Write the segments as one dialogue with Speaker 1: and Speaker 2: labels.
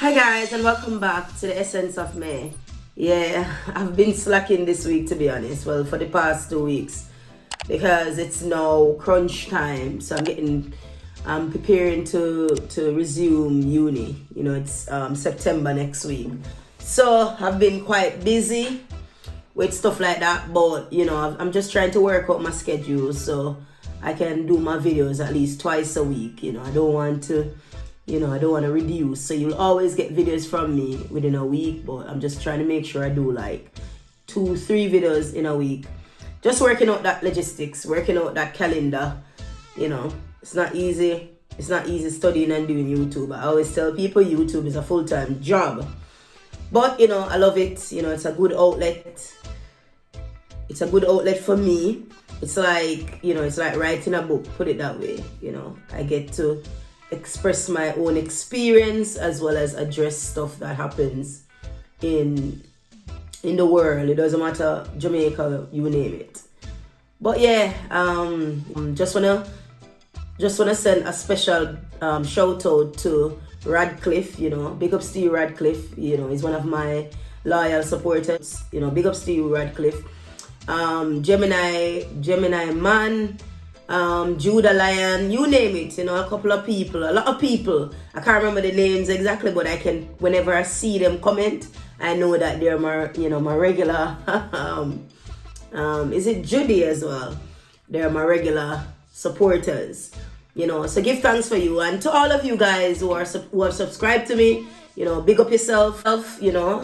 Speaker 1: Hi guys, and welcome back to the Essence of May. Yeah, I've been slacking this week, to be honest. Well, for the past 2 weeks, because it's now crunch time. So I'm preparing to resume uni. You know, it's September next week. So I've been quite busy with stuff like that, but you know, I'm just trying to work out my schedule so I can do my videos at least twice a week. You know, I don't want to reduce. So you'll always get videos from me within a week, but I'm just trying to make sure I do like 2-3 videos in a week. Just working out that logistics, working out that calendar. You know, it's not easy. It's not easy studying and doing YouTube. I always tell people YouTube is a full-time job. But, you know, I love it. You know, it's a good outlet. It's a good outlet for me. It's like, you know, it's like writing a book, put it that way. You know, I get to express my own experience as well as address stuff that happens in the world. It doesn't matter, Jamaica, you name it. But yeah, just wanna send a special shout out to Radcliffe. You know, big ups to you, Radcliffe. You know, he's one of my loyal supporters. You know, big ups to you, Radcliffe. Gemini Man, Judah Lion, you name it. You know, a lot of people. I can't remember the names exactly, but I can, whenever I see them comment, I know that they're my regular. Is it Judy as well? They're my regular supporters. You know, so give thanks for you, and to all of you guys who have subscribed to me. You know, big up yourself. You know,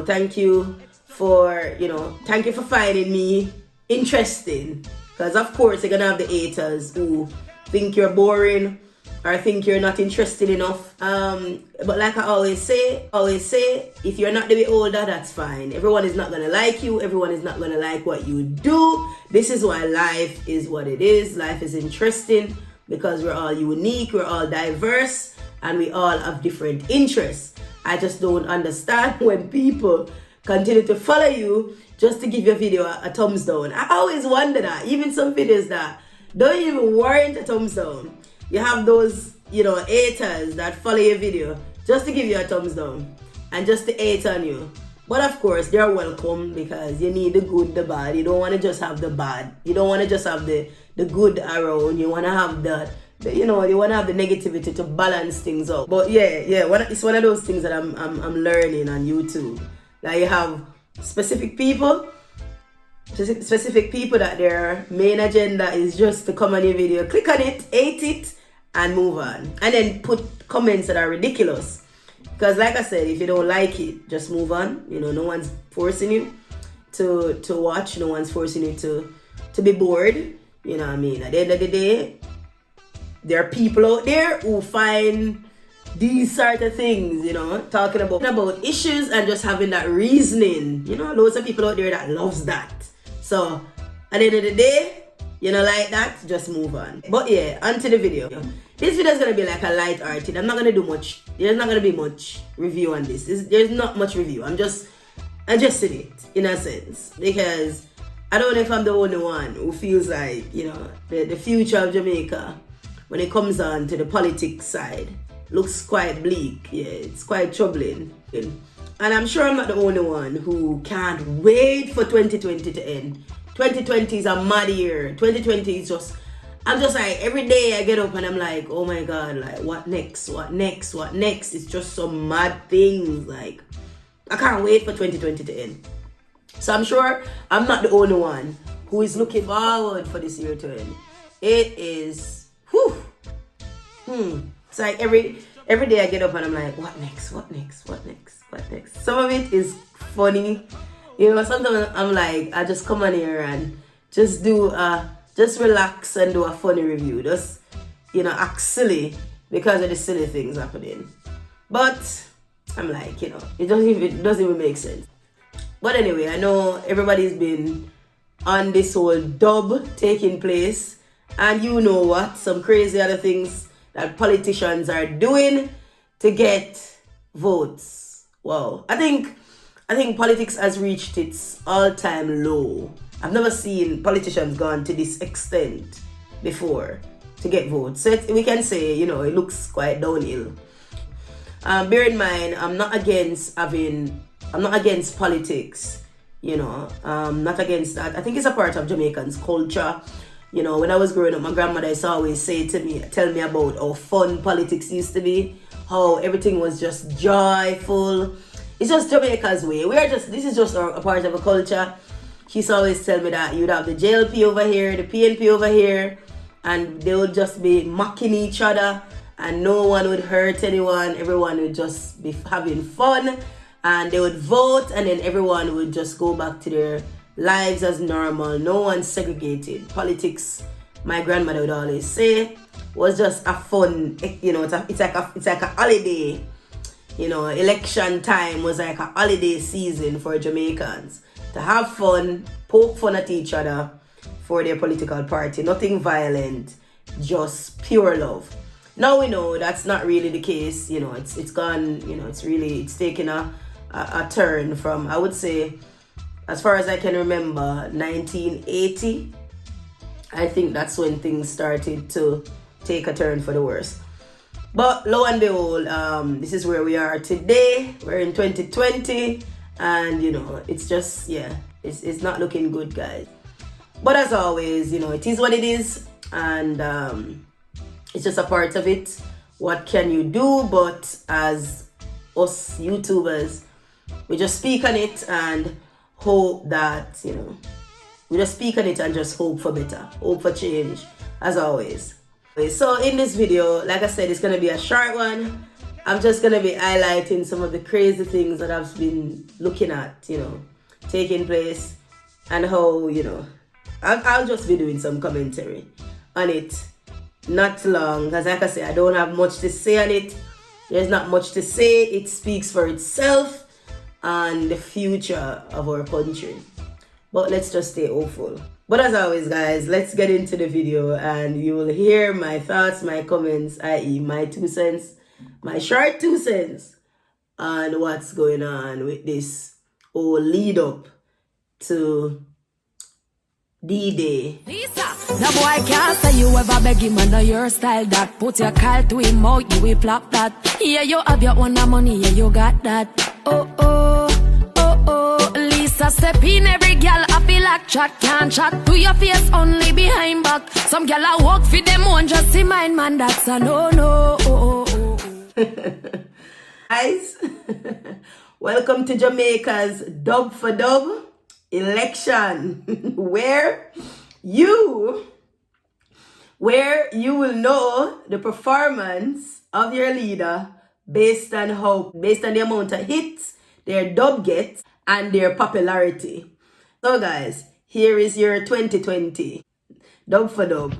Speaker 1: thank you for finding me interesting. Because of course you're gonna have the haters who think you're boring or think you're not interested enough. But like I always say, if you're not the way older, that's fine. Everyone is not gonna like you. Everyone is not gonna like what you do. This is why life is what it is. Life is interesting because we're all unique, we're all diverse, and we all have different interests. I just don't understand when people continue to follow you just to give your video a thumbs down. I always wonder that. Even some videos that don't even warrant a thumbs down. You have those, you know, haters that follow your video just to give you a thumbs down and just to hate on you. But of course, they're welcome because you need the good, the bad. You don't want to just have the bad. You don't want to just have the good around. You want to have you want to have the negativity to balance things out. But yeah, it's one of those things that I'm learning on YouTube. That you have specific people that their main agenda is just to come on your video, click on it, hate it, and move on. And then put comments that are ridiculous. Because like I said, if you don't like it, just move on. You know, no one's forcing you to watch. No one's forcing you to be bored. You know what I mean? At the end of the day, there are people out there who find these sort of things, you know, talking about issues and just having that reasoning. You know, loads of people out there that loves that. So at the end of the day, you know, like that, just move on. But yeah, onto the video. This video is gonna be like a light arted. I'm not gonna do much. There's not gonna be much review on this. There's not much review. I'm just adjusting it in a sense because I don't know if I'm the only one who feels like, you know, the future of Jamaica when it comes on to the politics side looks quite bleak. Yeah, it's quite troubling. And I'm sure I'm not the only one who can't wait for 2020 to end. 2020 is a mad year. 2020 is just, I'm just like, every day I get up and I'm like, oh my God, like what next? What next? What next? It's just some mad things. Like, I can't wait for 2020 to end. So I'm sure I'm not the only one who is looking forward for this year to end. It is, It's like every day I get up and I'm like, what next? What next? What next? What next? Some of it is funny. You know, sometimes I'm like, I just come on here and just relax and do a funny review. Just, you know, act silly because of the silly things happening. But I'm like, you know, it doesn't even make sense. But anyway, I know everybody's been on this whole dub taking place. And you know what? Some crazy other things that politicians are doing to get votes. Wow. I think politics has reached its all-time low. I've never seen politicians gone to this extent before to get votes. So we can say, you know, it looks quite downhill. Bear in mind, I'm not against politics, you know, not against that. I think it's a part of Jamaicans' culture. You know, when I was growing up, my grandmother used to always tell me about how fun politics used to be, how everything was just joyful. It's just Jamaica's way. This is just a part of a culture. She used to always tell me that you'd have the JLP over here, the PNP over here, and they would just be mocking each other, and no one would hurt anyone. Everyone would just be having fun, and they would vote, and then everyone would just go back to their lives as normal. No one segregated. Politics, my grandmother would always say, was just a fun, you know, it's like a holiday. You know, election time was like a holiday season for Jamaicans to have fun, poke fun at each other for their political party. Nothing violent, just pure love. Now we know that's not really the case. You know, it's gone, you know, it's taken a turn from, I would say, as far as I can remember, 1980. I think that's when things started to take a turn for the worse. But lo and behold, this is where we are today. We're in 2020, and you know, it's just, yeah, it's not looking good, guys. But as always, you know, it is what it is, and it's just a part of it. What can you do? But as us YouTubers, we just speak on it and hope that, you know, we just speak on it and just hope for better, hope for change, as always. So in this video, like I said, it's going to be a short one. I'm just going to be highlighting some of the crazy things that I've been looking at, you know, taking place, and how, you know, I'll just be doing some commentary on it. Not long, because like I said, I don't have much to say on it. There's not much to say. It speaks for itself and the future of our country. But let's just stay hopeful. But as always, guys, let's get into the video, and you will hear my thoughts, my comments, i.e. my 2 cents, my short 2 cents on what's going on with this whole lead up to D-Day.
Speaker 2: Lisa, the boy can't say you ever beg him under your style that. Put your call to him out, you will flop that. Yeah, you have your own money, yeah, you got that. Oh, oh, oh, oh. Lisa step in, every girl I feel like chat. Can't chat to your face, only behind back. Some girl I walk for them one, just see mine, man, that's a no-no. Oh, oh, oh.
Speaker 1: Guys, welcome to Jamaica's dub for dub election, where you will know the performance of your leader based on the amount of hits their dub gets and their popularity. So guys, here is your 2020 dub for dub.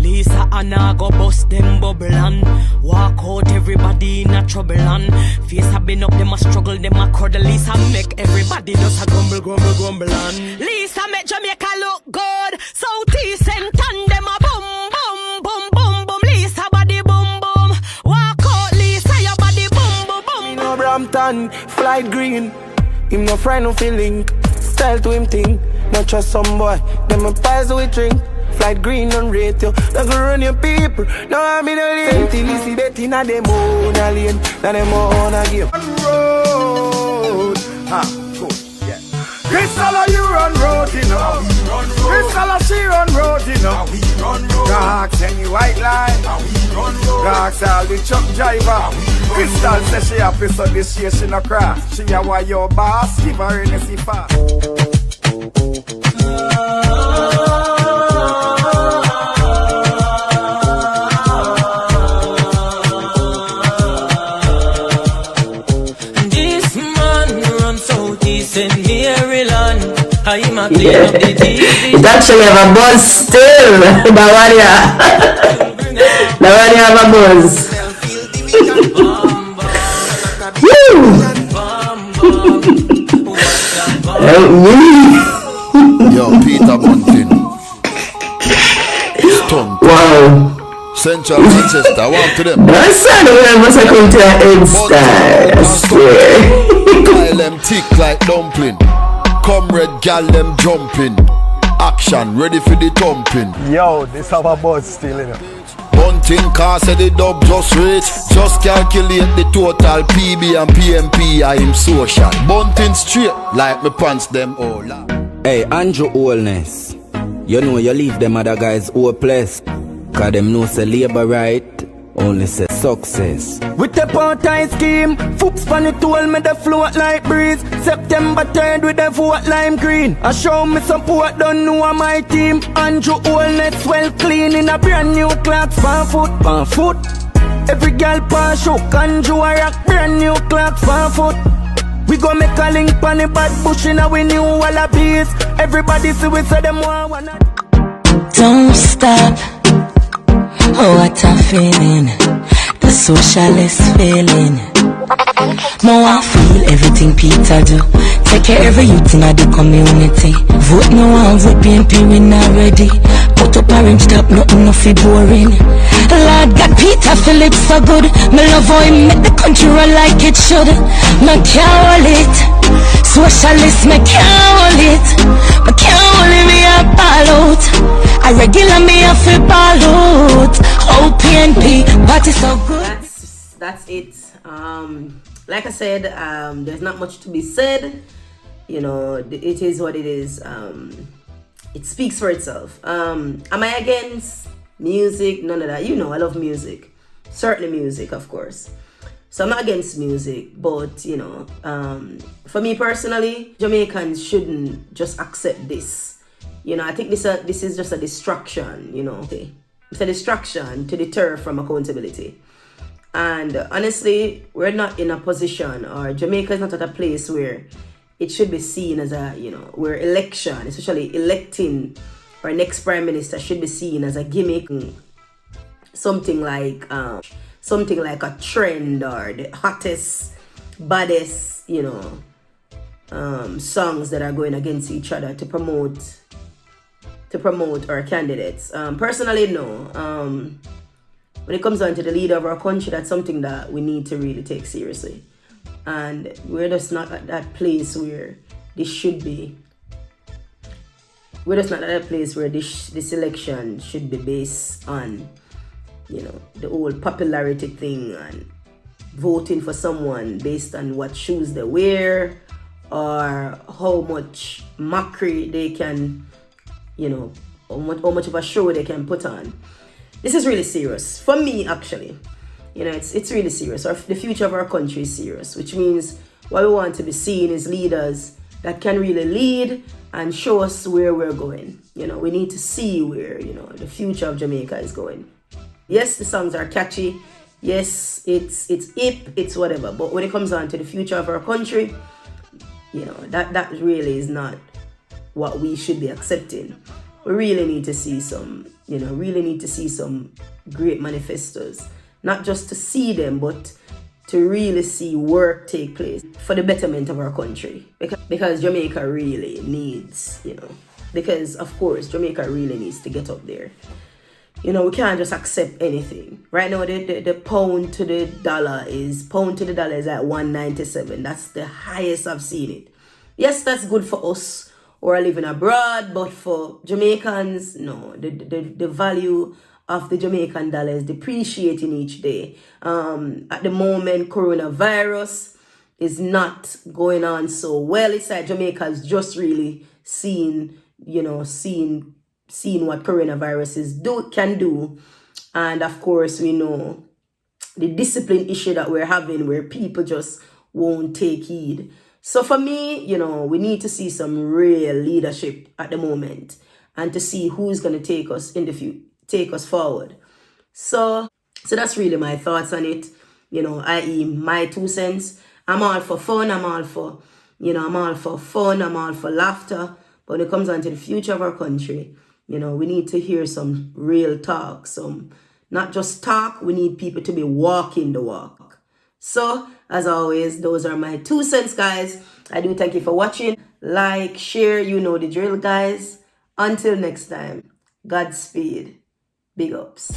Speaker 3: Lisa Anna go bust them bubble and walk out everybody in a trouble and face have been up, them a struggle, them a cuddle. Lisa make everybody just a grumble and Lisa make Jamaica look good. Southeast and them a boom boom boom boom boom. Lisa body boom boom. Walk out Lisa, your body boom boom boom.
Speaker 4: Me no Brampton, flight green. Him no friend no feeling. Style to him thing. Not trust some boy. Them a pies we drink. Flight green on rate you. Don't go run your people. No I'm in a lane. Till you see Betty na them own a lane. Na them own a game.
Speaker 5: Road. Ha, good, yeah. Crystal, you run road, you know. Crystal, she run road, you know. Dogs any white line. Dogs all the truck driver. Crystal says she happy, so this year she no cry. She a why your boss give her any fast.
Speaker 1: Yeah. It actually have a buzz still. Nobody have a buzz.
Speaker 6: Yo, Peter Bunting. Stunt.
Speaker 1: Wow.
Speaker 6: Central Manchester, I want to them.
Speaker 1: That's not the way I must have come to an Insta. I swear.
Speaker 6: Kyle them tick like dumpling. Comrade gal them jumping. Action ready for the thumping.
Speaker 5: Yo, this have a buzz still in it.
Speaker 6: Think I said the dub just rich. Just calculate the total PB and PMP. I am social. Bunting straight like my pants them all.
Speaker 7: Hey, Andrew Oldness. You know you leave them other guys hopeless. Cause them know say labor right, only say success.
Speaker 4: With the part-time scheme, Fuchs pan it told me the float like breeze. September 3rd with the vote lime green. I show me support, don't know my team. Andrew Oldness well clean in a brand new clocks, pan foot. Every girl pan shook, Andrew a rock brand new clocks, pan foot. We go make a link pan the bad bush in a we new wallabies. Everybody see we say them wanna.
Speaker 2: Don't stop. Oh, what a feeling. The socialist feeling. More I feel everything Peter do. Take care every youth in the community. Vote no one, vote PNP, we not ready. Put up orange top, nothing boring. Lord God, Peter Phillips so good. Me love how he make the country run like it should. Me can't hold it. Socialist, me can't hold it. Me can't hold it, me a ball out. I regular me a fi ball out. Oh, PNP, party so good.
Speaker 1: That's it. Like I said, there's not much to be said. You know, it is what it is. It speaks for itself. Am I against music? None of that. You know, I love music. Certainly music, of course. So I'm not against music, but you know, for me personally, Jamaicans shouldn't just accept this. You know, I think this is just a distraction. You know, it's a distraction to deter from accountability. And honestly, we're not in a position, or Jamaica is not at a place where it should be seen as a, you know, where election, especially electing our next prime minister, should be seen as a gimmick, something like a trend or the hottest, baddest, you know, songs that are going against each other to promote our candidates. Personally, no. When it comes down to the leader of our country, that's something that we need to really take seriously. And we're just not at that place where this should be. We're just not at that place where this election should be based on, you know, the whole popularity thing and voting for someone based on what shoes they wear or how much mockery they can, you know, how much of a show they can put on. This is really serious for me, actually. You know, it's really serious. The future of our country is serious, which means what we want to be seen is leaders that can really lead and show us where we're going. You know, we need to see where, you know, the future of Jamaica is going. Yes, the songs are catchy. Yes, it's hip, it's whatever. But when it comes on to the future of our country, you know, that really is not what we should be accepting. We really need to see some great manifestos. Not just to see them, but to really see work take place for the betterment of our country. Because Jamaica really needs, you know, because of course Jamaica really needs to get up there. You know, we can't just accept anything. Right now the pound to the dollar is at 197. That's the highest I've seen it. Yes, that's good for us who are living abroad, but for Jamaicans, no, the value of the Jamaican dollar is depreciating each day. At the moment, coronavirus is not going on so well. It's like Jamaica's just really seeing what coronavirus can do. And of course, we know the discipline issue that we're having where people just won't take heed. So for me, you know, we need to see some real leadership at the moment and to see who's going to take us in the future, take us forward. So that's really my thoughts on it. You know, i.e. my 2 cents. I'm all for fun. I'm all for fun. I'm all for laughter. But when it comes on to the future of our country, you know, we need to hear some real talk. Some, not just talk, we need people to be walking the walk. So, as always, those are my 2 cents, guys. I do thank you for watching. Like, share, you know the drill, guys. Until next time, Godspeed. Big ups.